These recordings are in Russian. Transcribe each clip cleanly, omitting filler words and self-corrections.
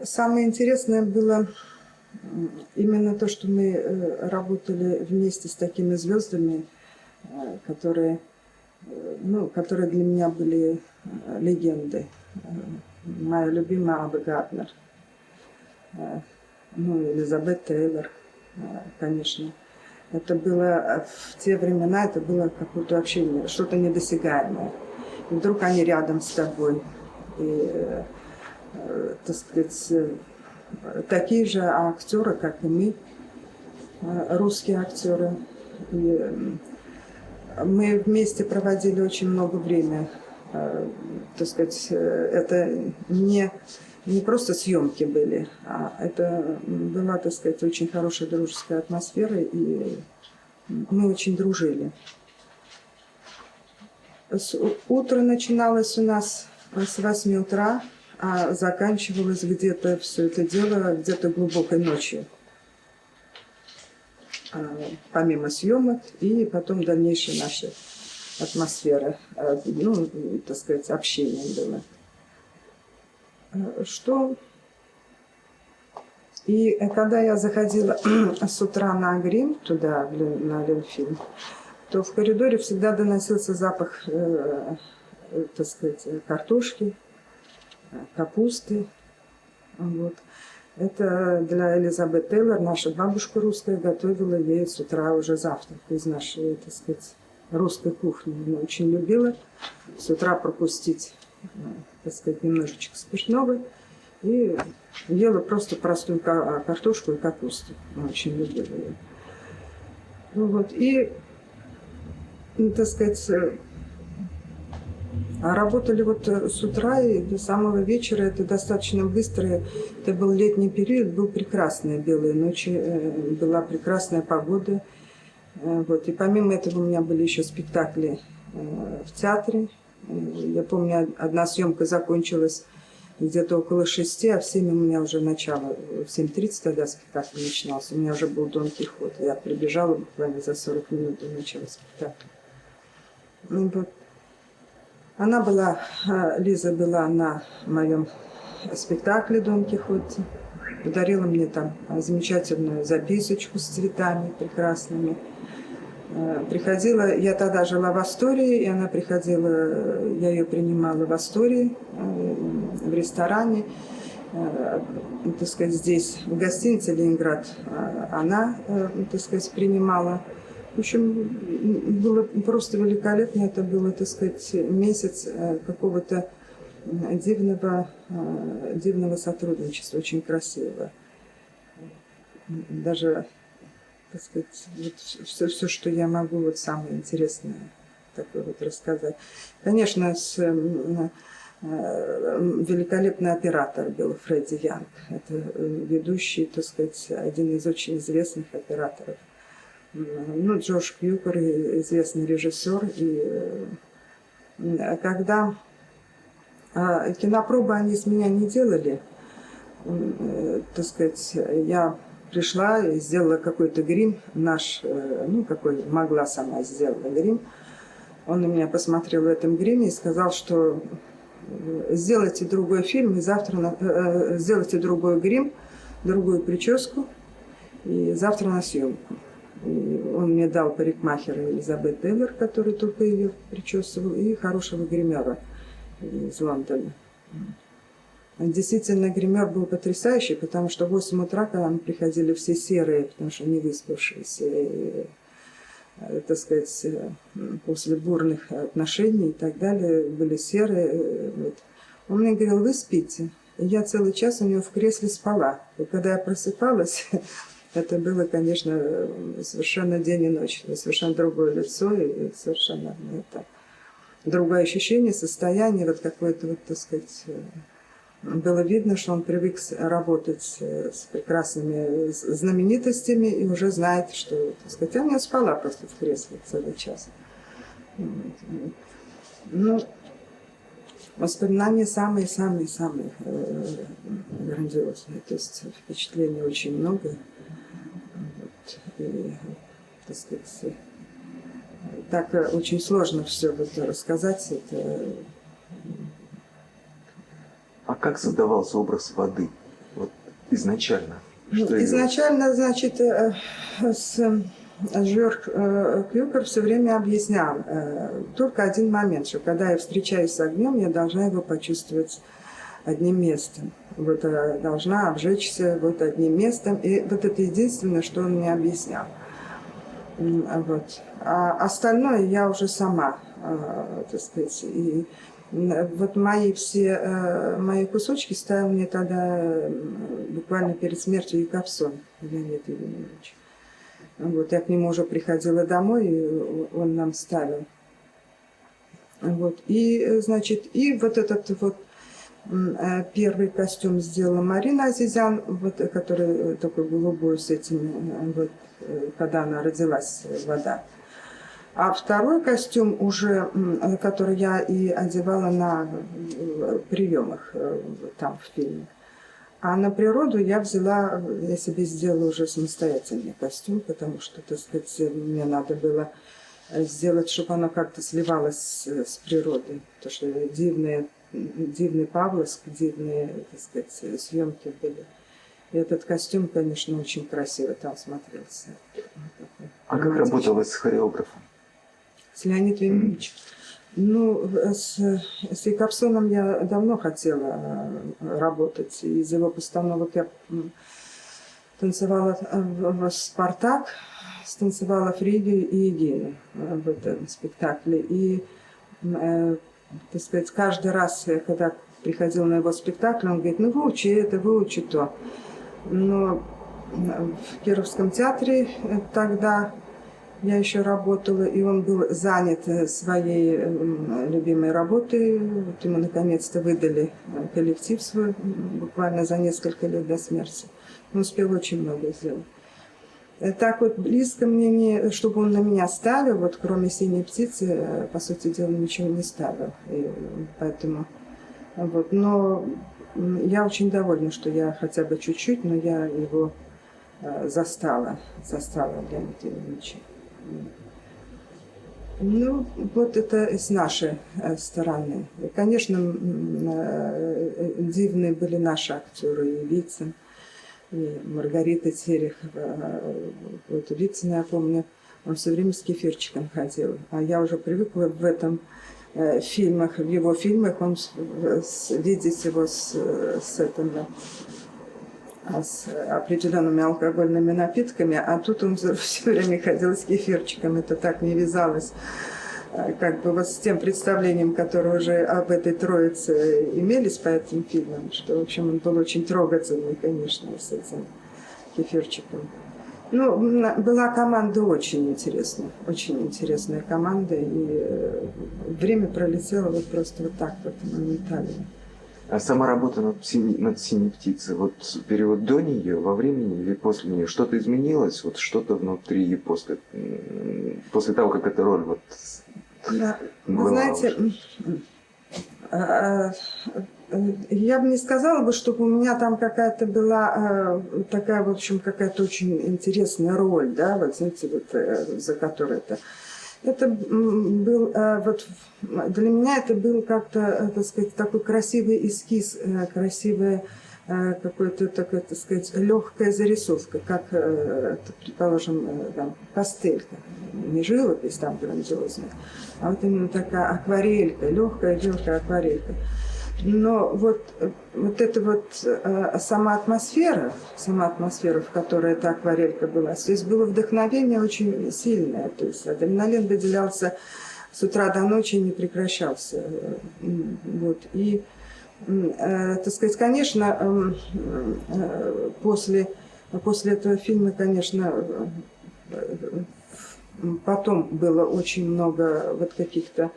Самое интересное было именно то, что мы работали вместе с такими звездами, которые, которые для меня были легендой. Моя любимая Ава Гарднер, Элизабет Тейлор, конечно. Это было в те времена, это было какое-то вообще что-то недосягаемое. И вдруг они рядом с тобой. И, так сказать, такие же актеры, как и мы, русские актеры. И мы вместе проводили очень много времени. Так сказать, это не просто съемки были, а это была, так сказать, очень хорошая дружеская атмосфера, и мы очень дружили. Утро начиналось у нас с 8 утра, а заканчивалось где-то все это дело где-то глубокой ночью. Помимо съемок и потом дальнейшей нашей атмосферы, так сказать, общение было. И когда я заходила с утра на грим, туда, на Ленфильм, то в коридоре всегда доносился запах, так сказать, картошки, капусты. Вот. Это для Элизабет Тейлор, наша бабушка русская, готовила ей с утра уже завтрак из нашей, так сказать, русской кухни. Она очень любила с утра пропустить, так сказать, немножечко спиртного и ела просто простую картошку и капусту. Она очень любила ее. Вот. И, так сказать, работали вот с утра и до самого вечера. Это достаточно быстро. Это был летний период, был прекрасные белые ночи, была прекрасная погода. Вот. И помимо этого у меня были еще спектакли в театре. Я помню, одна съемка закончилась где-то около 6, а в 7 у меня уже начало. В 7:30 тогда спектакль начинался. У меня уже был Дон Кихот. Я прибежала буквально за 40 минут до начала спектакля. Вот. Лиза была на моем спектакле «Дон Кихот», подарила мне там замечательную записочку с цветами прекрасными. Приходила, я тогда жила в Астории, и она приходила, я ее принимала в Астории, в ресторане, так сказать, здесь, в гостинице «Ленинград», она, так сказать, принимала. В общем, было просто великолепно. Это было, так сказать, месяц какого-то дивного сотрудничества, очень красивого. Даже, так сказать, вот все, что я могу, вот самое интересное такое вот рассказать. Конечно, великолепный оператор был Фредди Янг. Это ведущий, так сказать, один из очень известных операторов. Джордж Кьюпер, известный режиссер. И когда кинопробы они с меня не делали, так сказать, я пришла и сделала какой-то грим наш, какой могла сама сделала грим. Он на меня посмотрел в этом гриме и сказал, что сделайте другой фильм, и завтра сделайте другой грим, другую прическу, и завтра на съемку. И он мне дал парикмахера Элизабет Тейлор, который только ее причесывал, и хорошего гримера из Лондона. Действительно, гример был потрясающий, потому что в 8 утра, когда мы приходили все серые, потому что не выспавшиеся, и, так сказать, после бурных отношений и так далее, были серые. Вот. Он мне говорил: вы спите. И я целый час у него в кресле спала. И когда я просыпалась, это было, конечно, совершенно день и ночь, совершенно другое лицо и совершенно другое ощущение, состояние, вот какое-то, вот, так сказать, было видно, что он привык работать с прекрасными знаменитостями и уже знает, что, так сказать, я не спала просто в кресле целый час. Воспоминания самые-самые-самые грандиозные, то есть впечатлений очень много. И, так сказать, так очень сложно все это рассказать. А как создавался образ воды? изначально? Изначально, значит, Жорж Кюпер все время объяснял только один момент, что когда я встречаюсь с огнем, я должна его почувствовать одним местом. Вот должна обжечься вот одним местом. И вот это единственное, что он мне объяснял. Вот. А остальное я уже сама, так сказать. И вот мои кусочки ставил мне тогда буквально перед смертью Якобсон Леонид Евгеньевич. Вот, я к нему уже приходила домой, и он нам ставил. Вот. И, значит, и вот этот вот первый костюм сделала Марина Азизян, вот, который такой голубой с этими, вот, когда она родилась, вода. А второй костюм уже, который я и одевала на приемах там в фильме. А на природу я себе сделала уже самостоятельный костюм, потому что, так сказать, мне надо было сделать, чтобы оно как-то сливалось с природой. Потому что дивный Павловск, дивные, так сказать, съемки были. И этот костюм, конечно, очень красиво там смотрелся. А как работала с хореографом? С Леонидом Ильичем. Ну, с Якобсоном я давно хотела работать. Из его постановок я танцевала в «Спартак», станцевала Фригию и Егину в этом спектакле. И, так сказать, каждый раз, когда приходил на его спектакль, он говорит, ну, выучи это, выучи то. Но в Кировском театре тогда я еще работала, и он был занят своей любимой работой. Вот ему наконец-то выдали коллектив свой, буквально за несколько лет до смерти. Он успел очень много сделать. Так вот близко мне, чтобы он на меня ставил, вот кроме «Синей птицы», по сути дела, ничего не ставил. И поэтому, вот. Но я очень довольна, что я хотя бы чуть-чуть, но я его застала Леонида Ильича. Ну, вот это с нашей стороны. И, конечно, дивные были наши актеры, и Вицин, и Маргарита Терехова. Вот Вицин, я помню, он все время с кефирчиком ходил. А я уже привыкла в этом фильмах, в его фильмах, видеть его с определенными алкогольными напитками, а тут он все время ходил с кефирчиком. Это так не вязалось как бы вот с тем представлением, которое уже об этой троице имелись по этим фильмам, что, в общем, он был очень трогательный, конечно, с этим кефирчиком. Ну, была команда очень интересная команда, и время пролетело вот просто вот так вот моментально. А сама работа над «Синей птицей», вот период до нее, во времени или после нее, что-то изменилось, вот что-то внутри после того, как эта роль вот да. была? Вы знаете, я бы не сказала бы, чтобы у меня там какая-то была такая, в общем, какая-то очень интересная роль, да, вот знаете, вот за которой это был, вот для меня это был как-то, так сказать, такой красивый эскиз, красивая какая-то, так сказать, легкая зарисовка, как, предположим, там, пастель, не живопись там грандиозная, а вот именно такая акварелька, легкая акварелька. Но вот эта вот сама атмосфера, в которой эта акварелька была, то есть было вдохновение очень сильное, то есть адреналин выделялся с утра до ночи, не прекращался. Вот. И, так сказать, конечно, после этого фильма, конечно, потом было очень много вот каких-то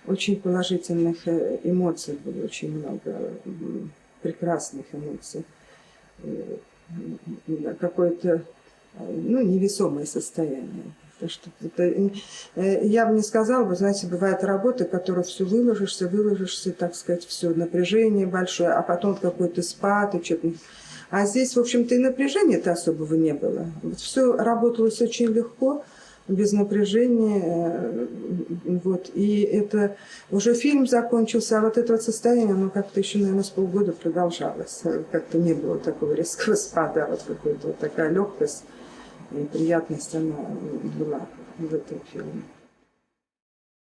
очень положительных эмоций, было очень много прекрасных эмоций. Какое-то, ну, невесомое состояние. Что я бы не сказала, вы знаете, бывает работа, которую все выложишься, так сказать, все напряжение большое, а потом какой-то спад и что-то. А здесь, в общем-то, и напряжения-то особого не было. Вот все работалось очень легко. без напряжения. Вот. И это уже фильм закончился, а вот это вот состояние, оно как-то еще, наверное, с полгода продолжалось. Как-то не было такого резкого спада, а вот какая-то вот такая легкость и приятность она была в этом фильме.